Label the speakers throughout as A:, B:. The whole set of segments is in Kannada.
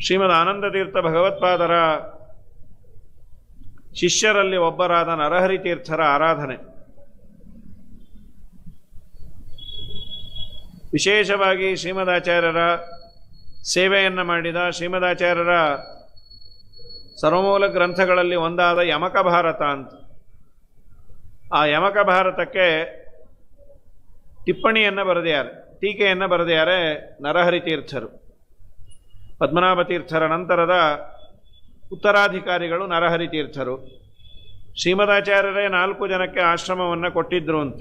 A: ಶ್ರೀಮದ್ ಆನಂದತೀರ್ಥ ಭಗವತ್ಪಾದರ ಶಿಷ್ಯರಲ್ಲಿ ಒಬ್ಬರಾದ ನರಹರಿ ತೀರ್ಥರ ಆರಾಧನೆ. ವಿಶೇಷವಾಗಿ ಶ್ರೀಮದಾಚಾರ್ಯರ ಸೇವೆಯನ್ನು ಮಾಡಿದ ಶ್ರೀಮದಾಚಾರ್ಯರ ಸರ್ವಮೂಲ ಗ್ರಂಥಗಳಲ್ಲಿ ಒಂದಾದ ಯಮಕ ಭಾರತ ಅಂತ. ಆ ಯಮಕ ಭಾರತಕ್ಕೆ ಟಿಪ್ಪಣಿಯನ್ನು ಬರೆದಿದ್ದಾರೆ, ಟೀಕೆಯನ್ನು ಬರೆದಿದ್ದಾರೆ ನರಹರಿ ತೀರ್ಥರು. ಪದ್ಮನಾಭ ತೀರ್ಥರ ನಂತರದ ಉತ್ತರಾಧಿಕಾರಿಗಳು ನರಹರಿ ತೀರ್ಥರು. ಶ್ರೀಮದಾಚಾರ್ಯರೇ 4 ಜನಕ್ಕೆ ಆಶ್ರಮವನ್ನು ಕೊಟ್ಟಿದ್ದರು ಅಂತ.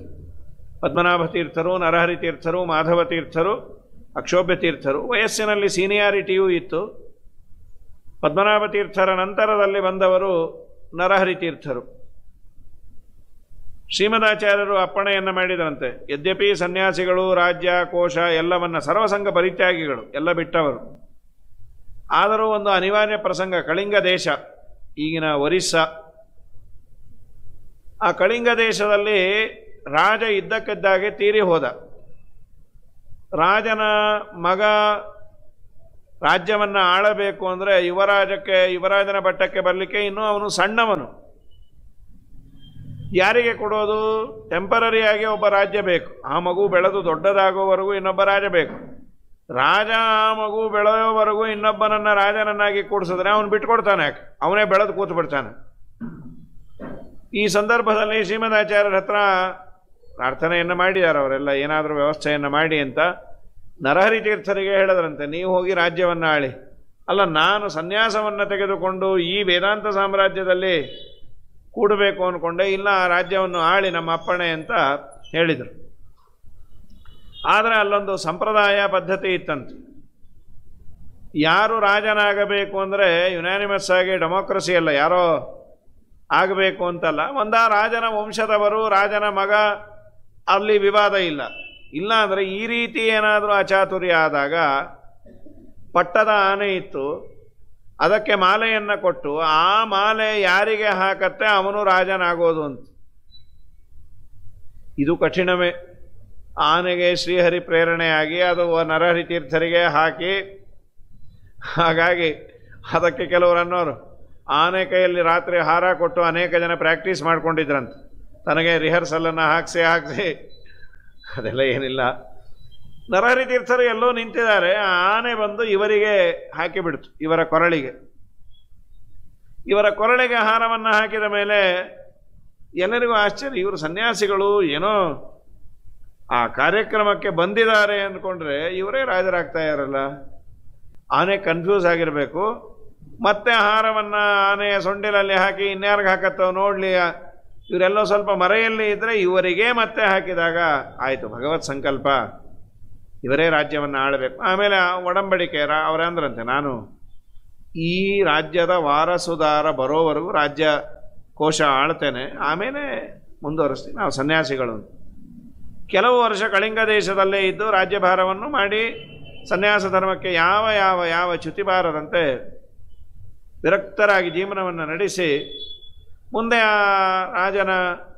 A: ಪದ್ಮನಾಭ ತೀರ್ಥರು, ನರಹರಿ ತೀರ್ಥರು, ಮಾಧವ ತೀರ್ಥರು, ಅಕ್ಷೋಭ್ಯ ತೀರ್ಥರು. ವಯಸ್ಸಿನಲ್ಲಿ ಸೀನಿಯಾರಿಟಿಯೂ ಇತ್ತು. ಪದ್ಮನಾಭ ತೀರ್ಥರ ನಂತರದಲ್ಲಿ ಬಂದವರು ನರಹರಿ ತೀರ್ಥರು. ಶ್ರೀಮದಾಚಾರ್ಯರು ಅಪ್ಪಣೆಯನ್ನು ಮಾಡಿದರಂತೆ, ಯದ್ಯಪಿ ಸನ್ಯಾಸಿಗಳು ರಾಜ್ಯ ಕೋಶ ಎಲ್ಲವನ್ನ ಸರ್ವಸಂಗ ಪರಿತ್ಯಾಗಿಗಳು ಎಲ್ಲ ಬಿಟ್ಟವರು, ಆದರೂ ಒಂದು ಅನಿವಾರ್ಯ ಪ್ರಸಂಗ, ಕಳಿಂಗ ದೇಶ, ಈಗಿನ ಒರಿಸ್ಸಾ. ಆ ಕಳಿಂಗ ದೇಶದಲ್ಲಿ ರಾಜ ಇದ್ದಕ್ಕಿದ್ದಾಗೆ ತೀರಿ ಹೋದ. ರಾಜನ ಮಗ ರಾಜ್ಯವನ್ನು ಆಳಬೇಕು ಅಂದರೆ ಯುವರಾಜನ ಪಟ್ಟಕ್ಕೆ ಬರಲಿಕ್ಕೆ ಇನ್ನೂ ಅವನು ಸಣ್ಣವನು. ಯಾರಿಗೆ ಕೊಡೋದು? ಟೆಂಪರರಿಯಾಗಿ ಒಬ್ಬ ರಾಜ್ಯ ಬೇಕು. ಆ ಮಗು ಬೆಳೆದು ದೊಡ್ಡದಾಗುವವರೆಗೂ ಇನ್ನೊಬ್ಬ ರಾಜ ಬೇಕು. ರಾಜ ಆ ಮಗು ಬೆಳೆಯೋವರೆಗೂ ಇನ್ನೊಬ್ಬನನ್ನು ರಾಜನನ್ನಾಗಿ ಕೂಡಿಸಿದ್ರೆ ಅವನು ಬಿಟ್ಕೊಡ್ತಾನೆ, ಯಾಕೆ? ಅವನೇ ಬೆಳೆದು ಕೂತು ಬಿಡ್ತಾನೆ. ಈ ಸಂದರ್ಭದಲ್ಲಿ ಶ್ರೀಮದಾಚಾರ್ಯರ ಹತ್ರ ಪ್ರಾರ್ಥನೆಯನ್ನು ಮಾಡಿದ್ದಾರೆ ಅವರೆಲ್ಲ, ಏನಾದರೂ ವ್ಯವಸ್ಥೆಯನ್ನು ಮಾಡಿ ಅಂತ. ನರಹರಿ ತೀರ್ಥರಿಗೆ ಹೇಳಿದ್ರಂತೆ, ನೀವು ಹೋಗಿ ರಾಜ್ಯವನ್ನು ಆಳಿ. ಅಲ್ಲ, ನಾನು ಸನ್ಯಾಸವನ್ನು ತೆಗೆದುಕೊಂಡು ಈ ವೇದಾಂತ ಸಾಮ್ರಾಜ್ಯದಲ್ಲಿ ಕೂಡಬೇಕು ಅಂದ್ಕೊಂಡೆ, ಇಲ್ಲ ಆ ರಾಜ್ಯವನ್ನು ಆಳಿ ನಮ್ಮ ಅಪ್ಪಣೆ ಅಂತ ಹೇಳಿದರು. ಆದರೆ ಅಲ್ಲೊಂದು ಸಂಪ್ರದಾಯ ಪದ್ಧತಿ ಇತ್ತಂತೆ. ಯಾರು ರಾಜನಾಗಬೇಕು ಅಂದರೆ ಯುನಾನಿಮಸ್ ಆಗಿ ಡೆಮೋಕ್ರಸಿ ಅಲ್ಲ, ಯಾರೋ ಆಗಬೇಕು ಅಂತಲ್ಲ, ಒಂದಾ ರಾಜನ ವಂಶದವರು, ರಾಜನ ಮಗ, ಅಲ್ಲಿ ವಿವಾದ ಇಲ್ಲ. ಇಲ್ಲ ಅಂದರೆ ಈ ರೀತಿ ಏನಾದರೂ ಅಚಾತುರ್ಯ ಆದಾಗ ಪಟ್ಟದ ಆನೆ ಇತ್ತು, ಅದಕ್ಕೆ ಮಾಲೆಯನ್ನು ಕೊಟ್ಟು ಆ ಮಾಲೆ ಯಾರಿಗೆ ಹಾಕತ್ತೆ ಅವನು ರಾಜನಾಗೋದು ಅಂತ. ಇದು ಕಠಿಣವೇ. ಆನೆಗೆ ಶ್ರೀಹರಿ ಪ್ರೇರಣೆಯಾಗಿ ಅದು ನರಹರಿ ತೀರ್ಥರಿಗೆ ಹಾಕಿ, ಹಾಗಾಗಿ ಅದಕ್ಕೆ ಕೆಲವರು ಅನ್ನೋರು ಆನೆ ಕೈಯಲ್ಲಿ ರಾತ್ರಿ ಹಾರ ಕೊಟ್ಟು ಅನೇಕ ಜನ ಪ್ರಾಕ್ಟೀಸ್ ಮಾಡ್ಕೊಂಡಿದ್ರಂತೆ, ತನಗೆ ರಿಹರ್ಸಲನ್ನು ಹಾಕಿಸಿ ಅದೆಲ್ಲ ಏನಿಲ್ಲ. ನರಹರಿ ತೀರ್ಥರು ಎಲ್ಲೋ ನಿಂತಿದ್ದಾರೆ, ಆ ಆನೆ ಬಂದು ಇವರಿಗೆ ಹಾಕಿಬಿಡ್ತು, ಇವರ ಕೊರಳಿಗೆ ಹಾರವನ್ನು ಹಾಕಿದ ಮೇಲೆ ಎಲ್ಲರಿಗೂ ಆಶ್ಚರ್ಯ. ಇವರು ಸನ್ಯಾಸಿಗಳು ಏನೋ ಆ ಕಾರ್ಯಕ್ರಮಕ್ಕೆ ಬಂದಿದ್ದಾರೆ ಅಂದ್ಕೊಂಡ್ರೆ ಇವರೇ ರಾಜರಾಗ್ತಾ ಇರಲ್ಲ. ಆನೆ ಕನ್ಫ್ಯೂಸ್ ಆಗಿರಬೇಕು. ಮತ್ತೆ ಹಾರವನ್ನು ಆನೆಯ ಸೊಂಡಿಲಲ್ಲಿ ಹಾಕಿ ಇನ್ಯಾರಿಗೆ ಹಾಕತ್ತೋ ನೋಡಲಿ, ಇವರೆಲ್ಲೋ ಸ್ವಲ್ಪ ಮರೆಯಲ್ಲಿ ಇದ್ದರೆ ಇವರಿಗೆ ಮತ್ತೆ ಹಾಕಿದಾಗ ಆಯಿತು, ಭಗವತ್ ಸಂಕಲ್ಪ, ಇವರೇ ರಾಜ್ಯವನ್ನು ಆಳಬೇಕು. ಆಮೇಲೆ ಒಡಂಬಡಿಕೆ ಅವರಂದ್ರಂತೆ, ನಾನು ಈ ರಾಜ್ಯದ ವಾರಸುದಾರ ಬರೋವರೆಗೂ ರಾಜ್ಯ ಕೋಶ ಆಳ್ತೇನೆ, ಆಮೇಲೆ ಮುಂದುವರಿಸ್ತೀನಿ, ನಾವು ಸನ್ಯಾಸಿಗಳು. ಕೆಲವು ವರ್ಷ ಕಳಿಂಗ ದೇಶದಲ್ಲೇ ಇದ್ದು ರಾಜ್ಯಭಾರವನ್ನು ಮಾಡಿ ಸನ್ಯಾಸ ಧರ್ಮಕ್ಕೆ ಯಾವ ಚ್ಯುತಿ ಬಾರದಂತೆ ವಿರಕ್ತರಾಗಿ ಜೀವನವನ್ನು ನಡೆಸಿ, ಮುಂದೆ ಆ ರಾಜನ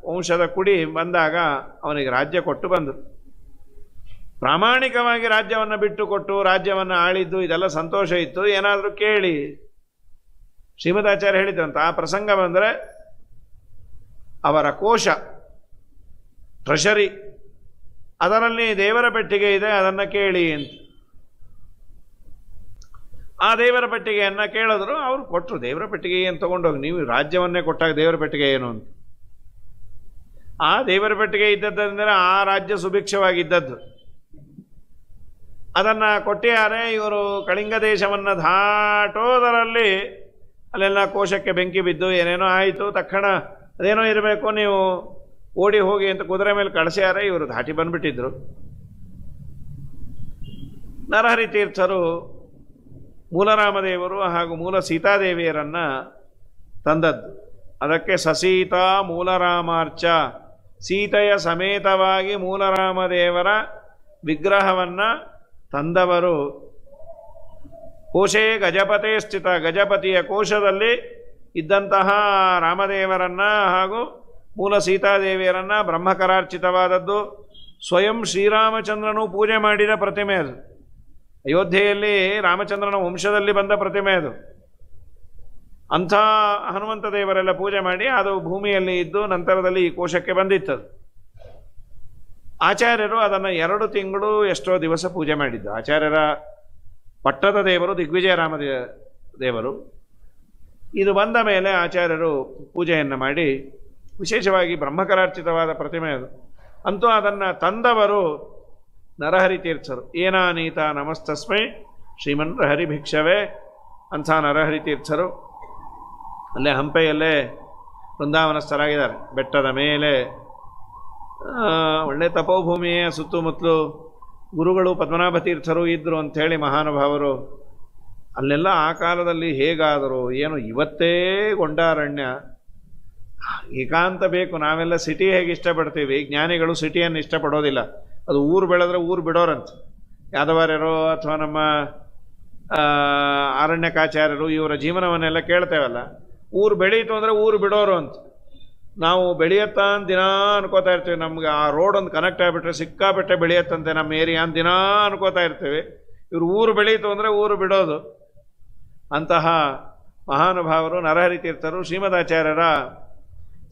A: ವಂಶದ ಕುಡಿ ಬಂದಾಗ ಅವನಿಗೆ ರಾಜ್ಯ ಕೊಟ್ಟು ಬಂದರು. ಪ್ರಾಮಾಣಿಕವಾಗಿ ರಾಜ್ಯವನ್ನು ಬಿಟ್ಟು ಕೊಟ್ಟು ರಾಜ್ಯವನ್ನು ಆಳಿದ್ದು ಇದೆಲ್ಲ ಸಂತೋಷ ಇತ್ತು. ಏನಾದರೂ ಕೇಳಿ, ಶ್ರೀಮದಾಚಾರ್ಯ ಹೇಳಿದ್ರಂತ, ಆ ಪ್ರಸಂಗ ಬಂದರೆ ಅವರ ಕೋಶ, ಟ್ರೆಷರಿ, ಅದರಲ್ಲಿ ದೇವರ ಪೆಟ್ಟಿಗೆ ಇದೆ, ಅದನ್ನು ಕೇಳಿ ಅಂತ. ಆ ದೇವರ ಪೆಟ್ಟಿಗೆಯನ್ನು ಕೇಳಿದ್ರು, ಅವರು ಕೊಟ್ಟರು. ದೇವರ ಪೆಟ್ಟಿಗೆ ಏನು ತೊಗೊಂಡೋಗಿ, ನೀವು ರಾಜ್ಯವನ್ನೇ ಕೊಟ್ಟಾಗ ದೇವರ ಪೆಟ್ಟಿಗೆ ಏನು ಅಂತ. ಆ ದೇವರ ಪೆಟ್ಟಿಗೆ ಇದ್ದದ್ದಂದರೆ ಆ ರಾಜ್ಯ ಸುಭಿಕ್ಷವಾಗಿದ್ದದ್ದು, ಅದನ್ನು ಕೊಟ್ಟಿದ್ದಾರೆ. ಇವರು ಕಳಿಂಗ ದೇಶವನ್ನು ದಾಟೋದರಲ್ಲಿ ಅಲ್ಲೆಲ್ಲ ಕೋಶಕ್ಕೆ ಬೆಂಕಿ ಬಿದ್ದು ಏನೇನೋ ಆಯಿತು. ತಕ್ಷಣ ಅದೇನೋ ಇರಬೇಕು, ನೀವು ಓಡಿ ಹೋಗಿ ಅಂತ ಕುದುರೆ ಮೇಲೆ ಕಳಿಸ್ಯಾರೆ. ಇವರು ದಾಟಿ ಬಂದ್ಬಿಟ್ಟಿದ್ರು. ನರಹರಿ ತೀರ್ಥರು ಮೂಲರಾಮದೇವರು ಹಾಗೂ ಮೂಲ ಸೀತಾದೇವಿಯರನ್ನು ತಂದದ್ದು. ಅದಕ್ಕೆ ಸಸೀತಾ ಮೂಲರಾಮಾರ್ಚ, ಸೀತೆಯ ಸಮೇತವಾಗಿ ಮೂಲರಾಮದೇವರ ವಿಗ್ರಹವನ್ನು ತಂದವರು. ಕೋಶೇ ಗಜಪತೆ ಸ್ಥಿತ, ಗಜಪತಿಯ ಕೋಶದಲ್ಲಿ ಇದ್ದಂತಹ ರಾಮದೇವರನ್ನು ಹಾಗೂ ಮೂಲ ಸೀತಾದೇವಿಯರನ್ನು ಬ್ರಹ್ಮಕರಾರ್ಚಿತವಾದದ್ದು. ಸ್ವಯಂ ಶ್ರೀರಾಮಚಂದ್ರನು ಪೂಜೆ ಮಾಡಿದ ಪ್ರತಿಮೆ ಅದು. ಅಯೋಧ್ಯೆಯಲ್ಲಿ ರಾಮಚಂದ್ರನ ವಂಶದಲ್ಲಿ ಬಂದ ಪ್ರತಿಮೆ ಅದು. ಅಂಥ ಹನುಮಂತ ದೇವರೆಲ್ಲ ಪೂಜೆ ಮಾಡಿ ಅದು ಭೂಮಿಯಲ್ಲಿ ಇದ್ದು ನಂತರದಲ್ಲಿ ಈ ಕೋಶಕ್ಕೆ ಬಂದಿತ್ತದು. ಆಚಾರ್ಯರು ಅದನ್ನು 2 ತಿಂಗಳು ಎಷ್ಟೋ ದಿವಸ ಪೂಜೆ ಮಾಡಿದ್ದು. ಆಚಾರ್ಯರ ಪಟ್ಟದ ದೇವರು ದಿಗ್ವಿಜಯರಾಮ ದೇವರು. ಇದು ಬಂದ ಮೇಲೆ ಆಚಾರ್ಯರು ಪೂಜೆಯನ್ನು ಮಾಡಿ, ವಿಶೇಷವಾಗಿ ಬ್ರಹ್ಮಕರಾರ್ಚಿತವಾದ ಪ್ರತಿಮೆ ಅದು. ಅಂತೂ ಅದನ್ನು ತಂದವರು ನರಹರಿ ತೀರ್ಥರು. ಏನಾನೀತ ನಮಸ್ತಸ್ಮೈ ಶ್ರೀಮನ್ ಹರಿ ಭಿಕ್ಷವೇ ಅಂಥ ನರಹರಿ ತೀರ್ಥರು ಅಲ್ಲೇ ಹಂಪೆಯಲ್ಲೇ ವೃಂದಾವನಸ್ಥರಾಗಿದ್ದಾರೆ. ಬೆಟ್ಟದ ಮೇಲೆ ಒಳ್ಳೆ ತಪೋಭೂಮಿಯ ಸುತ್ತಮುತ್ತಲು ಗುರುಗಳು ಪದ್ಮನಾಭ ತೀರ್ಥರು ಇದ್ದರು ಅಂಥೇಳಿ ಮಹಾನುಭಾವರು ಅಲ್ಲೆಲ್ಲ ಆ ಕಾಲದಲ್ಲಿ ಹೇಗಾದರು ಏನು. ಇವತ್ತೇ ಗೊಂಡಾರಣ್ಯ ಏಕಾಂತ ಬೇಕು. ನಾವೆಲ್ಲ ಸಿಟಿ ಹೇಗೆ ಇಷ್ಟಪಡ್ತೀವಿ, ಜ್ಞಾನಿಗಳು ಸಿಟಿಯನ್ನು ಇಷ್ಟಪಡೋದಿಲ್ಲ. ಅದು ಊರು ಬೆಳೆದ್ರೆ ಊರು ಬಿಡೋರಂತ. ಯಾದವಾರ್ಯರು ಅಥವಾ ನಮ್ಮ ಆರಣ್ಯಕಾಚಾರ್ಯರು ಇವರ ಜೀವನವನ್ನೆಲ್ಲ ಕೇಳ್ತೇವಲ್ಲ, ಊರು ಬೆಳೀತು ಅಂದರೆ ಊರು ಬಿಡೋರು ಅಂತ. ನಾವು ಬೆಳೆಯತ್ತಾ ಅಂತ ದಿನ ಅನ್ಕೋತಾ ಇರ್ತೀವಿ. ನಮ್ಗೆ ಆ ರೋಡ್ ಒಂದು ಕನೆಕ್ಟ್ ಆಗಿಬಿಟ್ರೆ ಸಿಕ್ಕಾಬಿಟ್ಟೆ ಬೆಳೆಯತ್ತಂತೆ ನಮ್ಮ ಏರಿಯಾ ಅಂತ ದಿನ ಅನ್ಕೋತಾ ಇರ್ತೀವಿ. ಇವರು ಊರು ಬೆಳೀತು ಅಂದರೆ ಊರು ಬಿಡೋದು. ಅಂತಹ ಮಹಾನುಭಾವರು ನರಹರಿ ತೀರ್ಥರು ಶ್ರೀಮದಾಚಾರ್ಯರ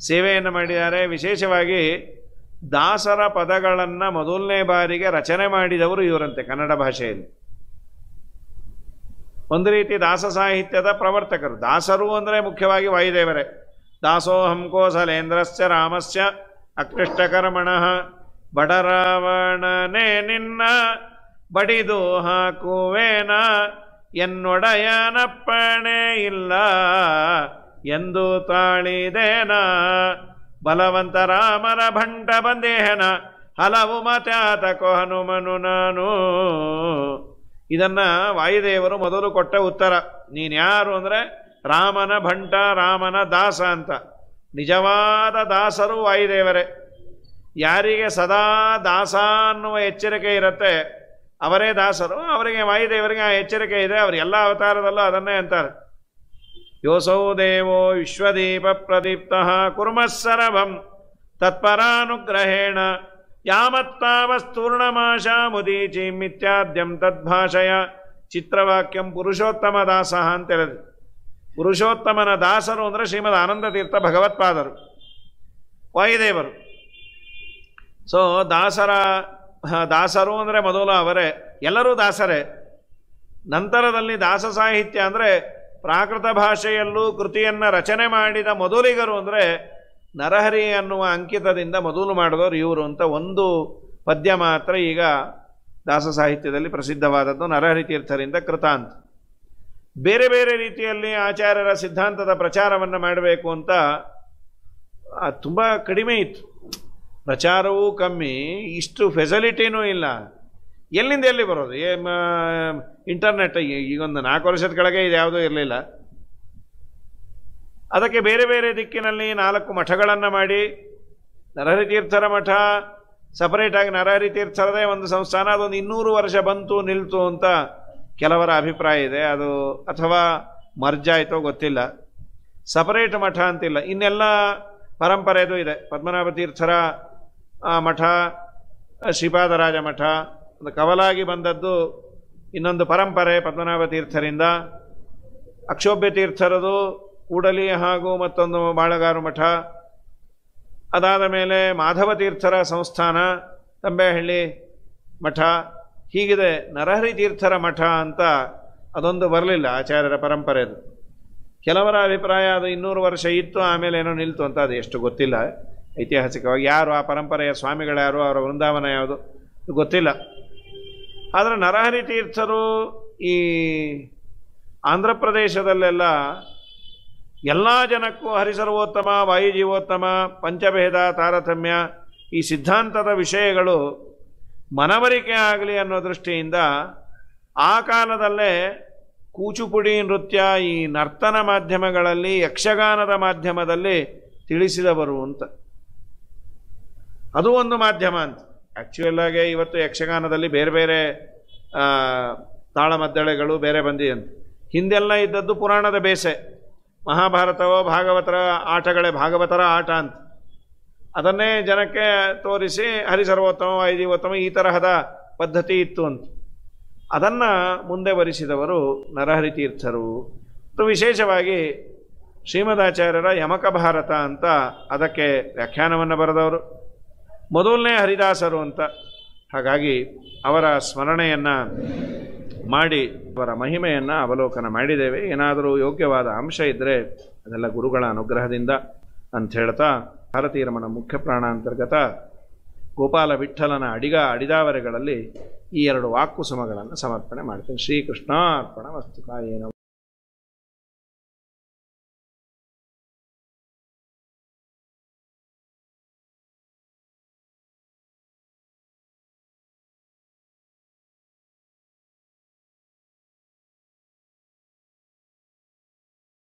A: ಸೇವೆಯನ್ನು ಮಾಡಿದ್ದಾರೆ. ವಿಶೇಷವಾಗಿ ದಾಸರ ಪದಗಳನ್ನು ಮೊದಲನೇ ಬಾರಿಗೆ ರಚನೆ ಮಾಡಿದವರು ಇವರಂತೆ ಕನ್ನಡ ಭಾಷೆಯಲ್ಲಿ. ಒಂದು ರೀತಿ ದಾಸ ಸಾಹಿತ್ಯದ ಪ್ರವರ್ತಕರು. ದಾಸರು ಅಂದರೆ ಮುಖ್ಯವಾಗಿ ವಾಯುದೇವರೇ. ದಾಸೋಹಂ ಕೋಸಲೇಂದ್ರಸ್ಯ ರಾಮಸ್ಯ ಅಕೃಷ್ಟಕರ್ಮಣಃ ಬಡರಾವಣನೇ ನಿನ್ನ ಬಡಿದು ಹಾಕುವೇನ ಎನ್ನೊಡೆಯನಪ್ಪಣೆ ಇಲ್ಲ ಎಂದು ತಾಳಿದೇನ ಬಲವಂತ ರಾಮನ ಭಂಟ ಬಂದೇಹನ ಹಲವು ಮತ್ಯಾತಕೋ ಹನುಮನು ನಾನು. ಇದನ್ನು ವಾಯುದೇವರು ಮೊದಲು ಕೊಟ್ಟ ಉತ್ತರ. ನೀನು ಯಾರು ಅಂದರೆ ರಾಮನ ಭಂಟ, ರಾಮನ ದಾಸ ಅಂತ. ನಿಜವಾದ ದಾಸರು ವಾಯುದೇವರೇ. ಯಾರಿಗೆ ಸದಾ ದಾಸ ಅನ್ನುವ ಎಚ್ಚರಿಕೆ ಇರುತ್ತೆ ಅವರೇ ದಾಸರು. ಅವರಿಗೆ ವಾಯುದೇವರಿಗೆ ಆ ಎಚ್ಚರಿಕೆ ಇದೆ. ಅವರು ಎಲ್ಲ ಅವತಾರದಲ್ಲೂ ಅದನ್ನೇ ಅಂತಾರೆ. ಯೋಸೌ ದೇವೋ ವಿಶ್ವದೀಪ ಪ್ರದೀಪ್ತ ಕುರ್ಮಸ್ಸರಭಂ ತತ್ಪರಾನುಗ್ರಹೇಣ ಯಾಮತ್ತಾವಸ್ತೂರ್ಣಮಾಶ ಮುದೀಚಿ ಮಿತ್ಯಾದ್ಯಂ ತದ್ಭಾಷಯ. ಚಿತ್ರವಾಕ್ಯಂ ಪುರುಷೋತ್ತಮ ದಾಸ ಅಂತ ಹೇಳಿದ್ರು. ಪುರುಷೋತ್ತಮನ ದಾಸರು ಅಂದರೆ ಶ್ರೀಮದ್ ಆನಂದ ತೀರ್ಥ ಭಗವತ್ಪಾದರು, ವಾಯುದೇವರು. ಸೊ ದಾಸರು ಅಂದರೆ ಮೊದಲು ಅವರೇ. ಎಲ್ಲರೂ ದಾಸರೇ. ನಂತರದಲ್ಲಿ ದಾಸ ಸಾಹಿತ್ಯ ಅಂದರೆ ಪ್ರಾಕೃತ ಭಾಷೆಯಲ್ಲೂ ಕೃತಿಯನ್ನು ರಚನೆ ಮಾಡಿದ ಮೊದಲಿಗರು ಅಂದರೆ ನರಹರಿ ಅನ್ನುವ ಅಂಕಿತದಿಂದ ಮೊದಲು ಮಾಡಿದವರು ಇವರು ಅಂತ ಒಂದು ಪದ್ಯ ಮಾತ್ರ ಈಗ ದಾಸ ಸಾಹಿತ್ಯದಲ್ಲಿ ಪ್ರಸಿದ್ಧವಾದದ್ದು ನರಹರಿ ತೀರ್ಥರಿಂದ ಕೃತ ಅಂತ. ಬೇರೆ ಬೇರೆ ರೀತಿಯಲ್ಲಿ ಆಚಾರ್ಯರ ಸಿದ್ಧಾಂತದ ಪ್ರಚಾರವನ್ನು ಮಾಡಬೇಕು ಅಂತ ತುಂಬ ಕಡಿಮೆ ಇತ್ತು. ಪ್ರಚಾರವೂ ಕಮ್ಮಿ, ಇಷ್ಟು ಫೆಸಿಲಿಟಿನೂ ಇಲ್ಲ. ಎಲ್ಲಿಂದ ಎಲ್ಲಿ ಬರೋದು? ಇಂಟರ್ನೆಟ್ ಈಗೊಂದು 4 ವರ್ಷದ ಕೆಳಗೆ ಇದು ಯಾವುದೂ ಇರಲಿಲ್ಲ. ಅದಕ್ಕೆ ಬೇರೆ ಬೇರೆ ದಿಕ್ಕಿನಲ್ಲಿ 4 ಮಠಗಳನ್ನು ಮಾಡಿ, ನರಹರಿ ತೀರ್ಥರ ಮಠ ಸಪರೇಟಾಗಿ ನರಹರಿ ತೀರ್ಥರದೇ ಒಂದು ಸಂಸ್ಥಾನ, ಅದೊಂದು 200 ವರ್ಷ ಬಂತು ನಿಲ್ತು ಅಂತ ಕೆಲವರ ಅಭಿಪ್ರಾಯ ಇದೆ. ಅದು ಅಥವಾ ಮರ್ಜ್ ಆಯಿತೋ ಗೊತ್ತಿಲ್ಲ. ಸಪರೇಟ್ ಮಠ ಅಂತಿಲ್ಲ. ಇನ್ನೆಲ್ಲ ಪರಂಪರೆದು ಇದೆ. ಪದ್ಮನಾಭ ತೀರ್ಥರ ಮಠ, ಶ್ರೀಪಾದರಾಜ ಮಠ, ಒಂದು ಕವಲಾಗಿ ಬಂದದ್ದು ಇನ್ನೊಂದು ಪರಂಪರೆ ಪದ್ಮನಾಭ ತೀರ್ಥರಿಂದ. ಅಕ್ಷೋಭ್ಯ ತೀರ್ಥರದು ಕೂಡಲಿ ಹಾಗೂ ಮತ್ತೊಂದು ಬಾಳಗಾರು ಮಠ. ಅದಾದ ಮೇಲೆ ಮಾಧವ ತೀರ್ಥರ ಸಂಸ್ಥಾನ, ತಂಬೇಹಳ್ಳಿ ಮಠ. ಹೀಗಿದೆ. ನರಹರಿ ತೀರ್ಥರ ಮಠ ಅಂತ ಅದೊಂದು ಬರಲಿಲ್ಲ ಆಚಾರ್ಯರ ಪರಂಪರೆದು. ಕೆಲವರ ಅಭಿಪ್ರಾಯ ಅದು 200 ವರ್ಷ ಇತ್ತು, ಆಮೇಲೆ ಏನೋ ನಿಲ್ತು ಅಂತ. ಅದು ಎಷ್ಟು ಗೊತ್ತಿಲ್ಲ ಐತಿಹಾಸಿಕವಾಗಿ. ಯಾರು ಆ ಪರಂಪರೆಯ ಸ್ವಾಮಿಗಳ್ಯಾರು, ಅವರ ವೃಂದಾವನ ಯಾವುದು ಗೊತ್ತಿಲ್ಲ. ಆದರೆ ನರಹರಿ ತೀರ್ಥರು ಈ ಆಂಧ್ರ ಪ್ರದೇಶದಲ್ಲೆಲ್ಲ ಎಲ್ಲ ಜನಕ್ಕೂ ಹರಿಸರ್ವೋತ್ತಮ, ವಾಯುಜೀವೋತ್ತಮ, ಪಂಚಭೇದ, ತಾರತಮ್ಯ ಈ ಸಿದ್ಧಾಂತದ ವಿಷಯಗಳು ಮನವರಿಕೆ ಆಗಲಿ ಅನ್ನೋ ದೃಷ್ಟಿಯಿಂದ ಆ ಕಾಲದಲ್ಲೇ ಕೂಚುಪುಡಿ ನೃತ್ಯ, ಈ ನರ್ತನ ಮಾಧ್ಯಮಗಳಲ್ಲಿ, ಯಕ್ಷಗಾನದ ಮಾಧ್ಯಮದಲ್ಲಿ ತಿಳಿಸಿದವರು ಅಂತ. ಅದು ಒಂದು ಮಾಧ್ಯಮ ಅಂತ. ಆ್ಯಕ್ಚುಯಲ್ಲಾಗಿ ಇವತ್ತು ಯಕ್ಷಗಾನದಲ್ಲಿ ಬೇರೆ ಬೇರೆ ತಾಳಮದ್ದಳೆಗಳು ಬೇರೆ ಬಂದಿದೆ ಅಂತ. ಹಿಂದೆಲ್ಲ ಇದ್ದದ್ದು ಪುರಾಣದ ಬೇಸೆ. ಮಹಾಭಾರತವೋ ಭಾಗವತರ ಆಟಗಳೇ ಭಾಗವತರ ಆಟ ಅಂತ. ಅದನ್ನೇ ಜನಕ್ಕೆ ತೋರಿಸಿ ಹರಿಸರ್ವೋತ್ತಮ, ವಾಯುಜೀವೋತ್ತಮ ಈ ತರಹದ ಪದ್ಧತಿ ಇತ್ತು ಅಂತ. ಅದನ್ನು ಮುಂದೆ ವರಿಸಿದವರು ನರಹರಿ ತೀರ್ಥರು. ಮತ್ತು ವಿಶೇಷವಾಗಿ ಶ್ರೀಮದಾಚಾರ್ಯರ ಯಮಕ ಭಾರತ ಅಂತ ಅದಕ್ಕೆ ವ್ಯಾಖ್ಯಾನವನ್ನು ಬರೆದವರು ಮೊದಲನೇ ಹರಿದಾಸರು ಅಂತ. ಹಾಗಾಗಿ ಅವರ ಸ್ಮರಣೆಯನ್ನು ಮಾಡಿ ಅವರ ಮಹಿಮೆಯನ್ನು ಅವಲೋಕನ ಮಾಡಿದ್ದೇವೆ. ಏನಾದರೂ ಯೋಗ್ಯವಾದ ಅಂಶ ಇದ್ದರೆ ಅದೆಲ್ಲ ಗುರುಗಳ ಅನುಗ್ರಹದಿಂದ ಅಂತ ಹೇಳ್ತಾ ಭಾರತೀರಮಣ ಮುಖ್ಯ ಪ್ರಾಣಾಂತರ್ಗತ ಗೋಪಾಲ ವಿಠ್ಠಲನ ಅಡಿದಾವರೆಗಳಲ್ಲಿ ಈ 2 ವಾಕ್ಕುಸುಮಗಳನ್ನು ಸಮರ್ಪಣೆ ಮಾಡ್ತೇನೆ. ಶ್ರೀಕೃಷ್ಣಾರ್ಪಣ ವಸ್ತು ಕಾಯೇನ.